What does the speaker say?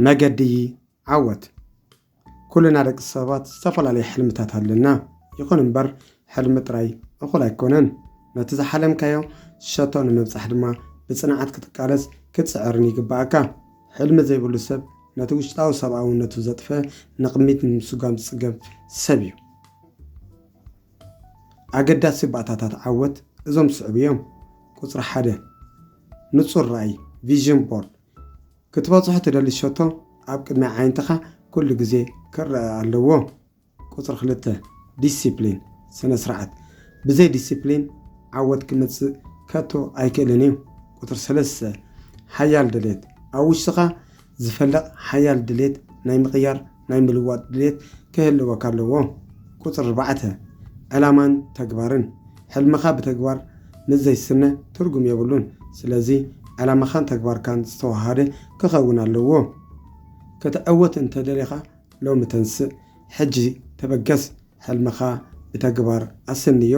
መገዲ ዓወት ኩልና ደቂ ሰባት ዝተፈላለዩ ሕልምታት ኣለና ይኹን እምበር ሕልሚ ጥራይ እኹል ኣይኮነን ነቲ ዝሓለምካዮ ሸቶ ንምብጻሕ ድማ ብጽንዓት ክትቃለስ ክትስዕርን ይግባአካ ሕልሚ ዘይብሉ ሰብ ነቲ ውሽጣዊ ሰብኣውነቱ ዘጥፈ ንቕሚት ንምስጓም ዝጽገብ ሰብ እዩ ኣገዳሲ ባእታታት ዓወት እዞም ስዕብ እዮም ቁጽሪ 1 ንጹር ራእይ ቪዥን ቦርድ ክትበጽሖ ትደሊ ሸቶ ኣብ ቅድሚ ዓይንትኻ ኩሉ ግዜ ክርአ ኣለዎ ቁጽሪ 2 ዲሲፕሊን ስነ ስርዓት ብዘይ ዲሲፕሊን ዓወት ክመጽእ ከቶ ኣይክእልን እዩ ቁጽሪ 3 ሓያል ድሌት ኣብ ውሽጥኻ ዝፈልቕ ሓያል ድሌት ናይ ምቕያር ናይ ምልዋጥ ድሌት ክህልወካ ኣለዎ ቁጽሪ 4 ዕላማን ተግባርን ሕልምኻ ብተግባር ንዘይስነ ትርጉም የብሉን ስለዚ ዕላማኻን ተግባርካን ዝተዋሃደ ክኸውን ኣለዎ ከተዕወት እንተደሊኻ ሎሚ ተንስእ ሕጂ ተበገስ ሕልምኻ ብተግባር ኣስንዮ